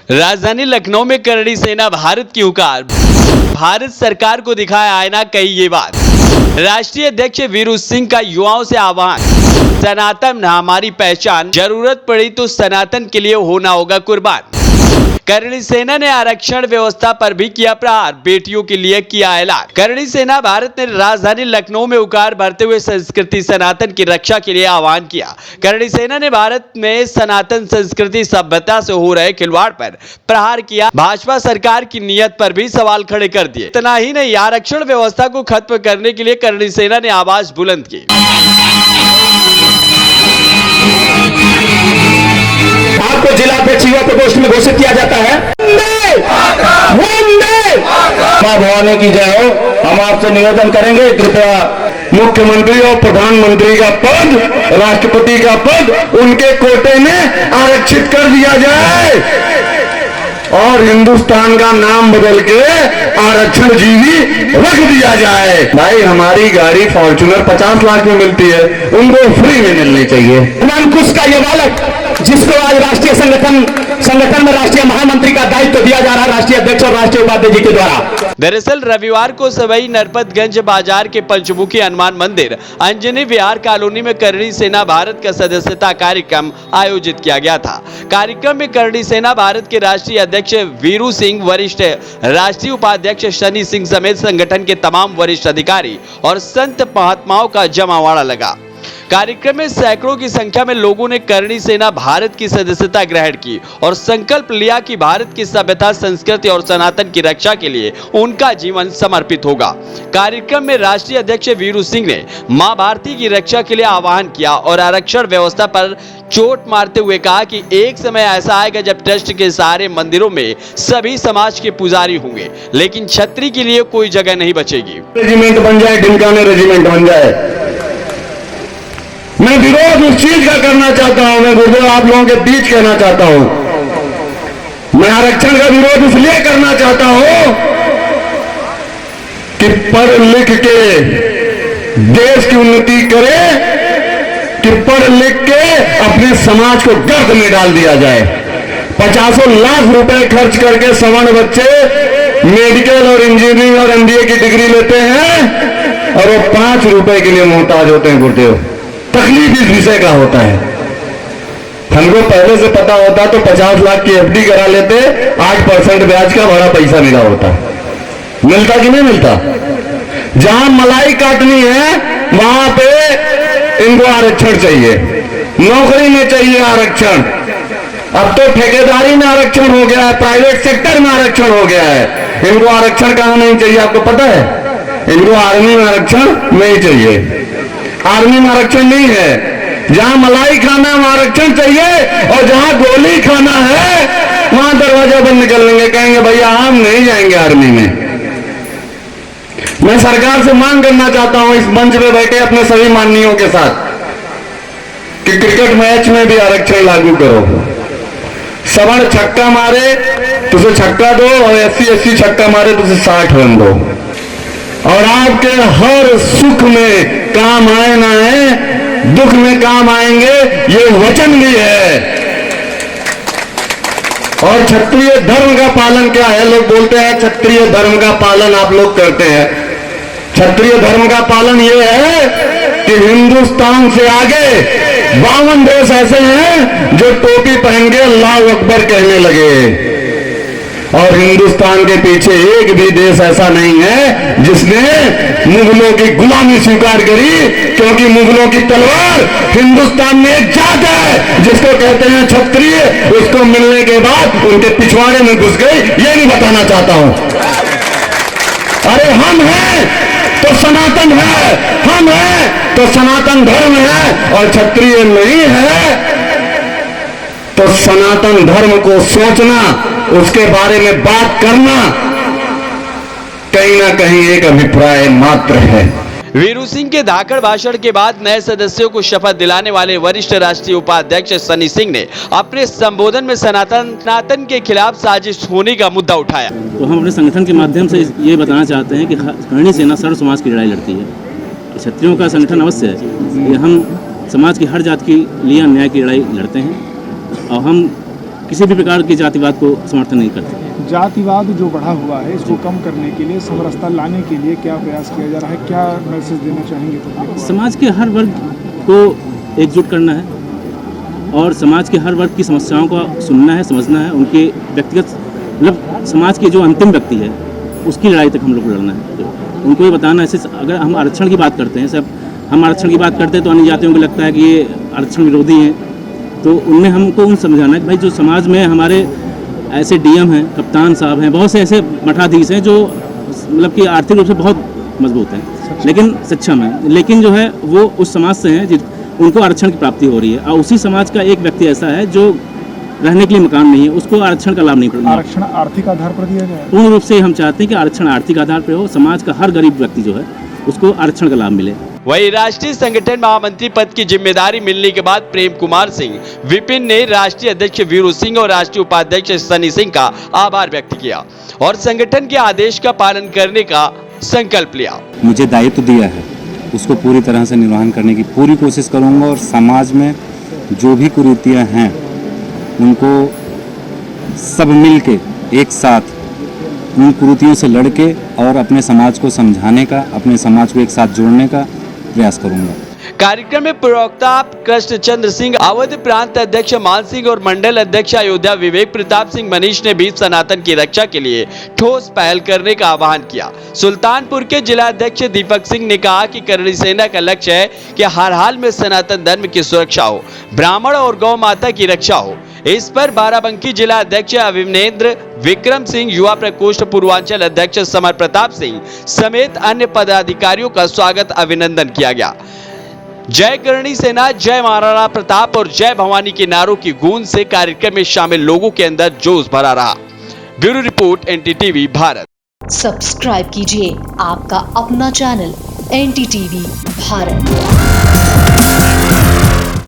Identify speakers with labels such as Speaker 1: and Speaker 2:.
Speaker 1: राजधानी लखनऊ में करणी सेना भारत की हुकार, भारत सरकार को दिखाया आईना, कही ये बात। राष्ट्रीय अध्यक्ष वीरू सिंह का युवाओं से आह्वान, सनातन हमारी पहचान, जरूरत पड़ी तो सनातन के लिए होना होगा कुर्बान। करणी सेना ने आरक्षण व्यवस्था पर भी किया प्रहार, बेटियों के लिए किया ऐलान। करणी सेना भारत ने राजधानी लखनऊ में उकार भरते हुए संस्कृति सनातन की रक्षा के लिए आह्वान किया। करणी सेना ने भारत में सनातन संस्कृति सभ्यता से हो रहे खिलवाड़ पर प्रहार किया, भाजपा सरकार की नीयत पर भी सवाल खड़े कर दिए। इतना ही नहीं, आरक्षण व्यवस्था को खत्म करने के लिए करणी सेना ने आवाज बुलंद की।
Speaker 2: आपको जिला अध्यक्ष युवा प्रकोष्ठ में घोषित किया जाता है। मां भवानी की जय हो। हम आपसे निवेदन करेंगे, कृपया मुख्यमंत्री और प्रधानमंत्री का पद, राष्ट्रपति का पद उनके कोटे में आरक्षित कर दिया जाए और हिंदुस्तान का नाम बदल के आरक्षण जीवी रख दिया जाए। भाई, हमारी गाड़ी फॉर्च्यूनर 50 लाख में मिलती है, उनको फ्री में मिलनी चाहिए। अंकुश का ये बालक, जिसको आज राष्ट्रीय संगठन में राष्ट्रीय महामंत्री का दायित्व दिया जा रहा है राष्ट्रीय अध्यक्ष और राष्ट्रीय उपाध्यक्ष जी के द्वारा।
Speaker 1: दरअसल रविवार को सवई नरपतगंज बाजार के पंचमुखी हनुमान मंदिर अंजनी विहार कॉलोनी में करणी सेना भारत का सदस्यता कार्यक्रम आयोजित किया गया था। कार्यक्रम में करणी सेना भारत के राष्ट्रीय अध्यक्ष वीरू सिंह, वरिष्ठ राष्ट्रीय उपाध्यक्ष शनि सिंह समेत संगठन के तमाम वरिष्ठ अधिकारी और संत महात्माओं का जमावड़ा लगा। कार्यक्रम में सैकड़ों की संख्या में लोगों ने करणी सेना भारत की सदस्यता ग्रहण की और संकल्प लिया कि भारत की सभ्यता, संस्कृति और सनातन की रक्षा के लिए उनका जीवन समर्पित होगा। कार्यक्रम में राष्ट्रीय अध्यक्ष वीरू सिंह ने मां भारती की रक्षा के लिए आह्वान किया और आरक्षण व्यवस्था पर चोट मारते हुए कहा कि एक समय ऐसा आएगा जब ट्रस्ट के सारे मंदिरों में सभी समाज के पुजारी होंगे, लेकिन छत्री के लिए कोई जगह नहीं बचेगी।
Speaker 2: रेजिमेंट बन जाए, ढिमकाने रेजिमेंट बन जाए। मैं विरोध उस चीज का करना चाहता हूं, मैं गुरुदेव आप लोगों के बीच कहना चाहता हूं। मैं आरक्षण का विरोध इसलिए करना चाहता हूं कि पढ़ लिख के देश की उन्नति करे, कि पढ़ लिख के अपने समाज को गर्द में डाल दिया जाए। 50 लाख रुपए खर्च करके सवर्ण बच्चे मेडिकल और इंजीनियरिंग और एमबीए की डिग्री लेते हैं और वो 5 रुपए के लिए मोहताज होते हैं। गुरुदेव, तकलीफ इस विषय का होता है। हमको पहले से पता होता तो 50 लाख की एफडी करा लेते, 8% ब्याज का बड़ा पैसा मिला होता। मिलता कि नहीं मिलता? जहां मलाई काटनी है वहां पे इनको आरक्षण चाहिए, नौकरी में चाहिए आरक्षण। अब तो ठेकेदारी में आरक्षण हो गया है, प्राइवेट सेक्टर में आरक्षण हो गया है। इनको आरक्षण कहां नहीं चाहिए आपको पता है? इनको आर्मी में आरक्षण नहीं चाहिए। आर्मी में आरक्षण नहीं है। जहां मलाई खाना है वहां आरक्षण चाहिए और जहां गोली खाना है वहां दरवाजा बंद निकल लेंगे, कहेंगे भैया हम नहीं जाएंगे आर्मी में। मैं सरकार से मांग करना चाहता हूं इस मंच पे बैठे अपने सभी माननीयों के साथ कि क्रिकेट मैच में भी आरक्षण लागू करो। सवर्ण छक्का मारे तो उसे छक्का दो और SC छक्का मारे तो उसे 60 रन दो। और आपके हर सुख में काम आए ना आए, दुख में काम आएंगे, ये वचन भी है। और क्षत्रिय धर्म का पालन क्या है? लोग बोलते हैं क्षत्रिय धर्म का पालन आप लोग करते हैं। क्षत्रिय धर्म का पालन ये है कि हिंदुस्तान से आगे 52 देश ऐसे हैं जो टोपी पहन के अल्लाह अकबर कहने लगे और हिंदुस्तान के पीछे एक भी देश ऐसा नहीं है जिसने मुगलों की गुलामी स्वीकार करी, क्योंकि मुगलों की तलवार हिंदुस्तान में एक जात है जिसको कहते हैं क्षत्रिय, उसको मिलने के बाद उनके पिछवाड़े में घुस गई। ये नहीं बताना चाहता हूं। अरे हम हैं तो सनातन है, हम हैं तो सनातन धर्म है और क्षत्रिय नहीं है तो सनातन धर्म को सोचना, उसके बारे में बात करना कहीं ना कहीं एक अभिप्राय मात्र है।
Speaker 1: वीरू सिंह के धाकड़ भाषण के बाद नए सदस्यों को शपथ दिलाने वाले वरिष्ठ राष्ट्रीय उपाध्यक्ष शनि सिंह ने अपने संबोधन में सनातन के खिलाफ साजिश होने का मुद्दा उठाया।
Speaker 3: तो हम अपने संगठन के माध्यम से ये बताना चाहते हैं कि करणी सेना सर्व समाज की लड़ाई लड़ती है। क्षत्रियों का संगठन अवश्य है, हम समाज की हर जात के लिए न्याय की लड़ाई लड़ते हैं और हम किसी भी प्रकार के जातिवाद को समर्थन नहीं करते।
Speaker 4: जातिवाद जो बढ़ा हुआ है इसको कम करने के लिए, समरसता लाने के लिए क्या प्रयास किया जा रहा है, क्या मैसेज देना चाहेंगे पब्लिक को?
Speaker 3: समाज के हर वर्ग को एकजुट करना है और समाज के हर वर्ग की समस्याओं को सुनना है, समझना है, उनके व्यक्तिगत मतलब समाज के जो अंतिम व्यक्ति है उसकी लड़ाई तक हम लोग को लड़ना है। उनको ये बताना है, अगर हम आरक्षण की बात करते हैं, सब हम आरक्षण की बात करते हैं तो अन्य जातियों को लगता है कि ये आरक्षण विरोधी हैं, तो उनमें हमको उन समझाना है कि भाई जो समाज में हमारे ऐसे डीएम हैं, कप्तान साहब हैं, बहुत से ऐसे मठाधीश हैं जो मतलब कि आर्थिक रूप से बहुत मजबूत हैं लेकिन सक्षम हैं, लेकिन जो है वो उस समाज से हैं उनको आरक्षण की प्राप्ति हो रही है, और उसी समाज का एक व्यक्ति ऐसा है जो रहने के लिए मकान नहीं है, उसको आरक्षण का लाभ नहीं मिलता।
Speaker 4: आरक्षण आर्थिक आधार पर दिया जाए?
Speaker 3: पूर्ण रूप से हम चाहते हैं कि आरक्षण आर्थिक आधार पर हो, समाज का हर गरीब व्यक्ति जो है उसको आरक्षण का लाभ मिले।
Speaker 1: वहीं राष्ट्रीय संगठन महामंत्री पद की जिम्मेदारी मिलने के बाद प्रेम कुमार सिंह विपिन ने राष्ट्रीय अध्यक्ष वीरू सिंह और राष्ट्रीय उपाध्यक्ष सनी सिंह का आभार व्यक्त किया और संगठन के आदेश का पालन करने का संकल्प लिया।
Speaker 5: मुझे दायित्व दिया है उसको पूरी तरह से निर्वहन करने की पूरी कोशिश करूंगा और समाज में जो भी कुरीतियां हैं उनको सब मिल के एक साथ उन कुरीतियों से लड़के और अपने समाज को समझाने का, अपने समाज को एक साथ जोड़ने का प्रयास करूंगा।
Speaker 1: कार्यक्रम में प्रवक्ता कृष्ण चंद्र सिंह, अवध प्रांत अध्यक्ष मान सिंह और मंडल अध्यक्ष अयोध्या विवेक प्रताप सिंह मनीष ने भी सनातन की रक्षा के लिए ठोस पहल करने का आह्वान किया। सुल्तानपुर के जिला अध्यक्ष दीपक सिंह ने कहा कि करणी सेना का लक्ष्य है कि हर हाल में सनातन धर्म की सुरक्षा हो, ब्राह्मण और गौ माता की रक्षा हो। इस पर बाराबंकी जिला अध्यक्ष अभिनेंद्र विक्रम सिंह, युवा प्रकोष्ठ पूर्वांचल अध्यक्ष समर प्रताप सिंह समेत अन्य पदाधिकारियों का स्वागत अभिनंदन किया गया। जय करणी सेना, जय महाराणा प्रताप और जय भवानी के नारों की गूंज से कार्यक्रम में शामिल लोगों के अंदर जोश भरा रहा। Bureau report, NDTV Bharat.
Speaker 6: Subscribe कीजिए आपका अपना चैनल एनडीटीवी भारत।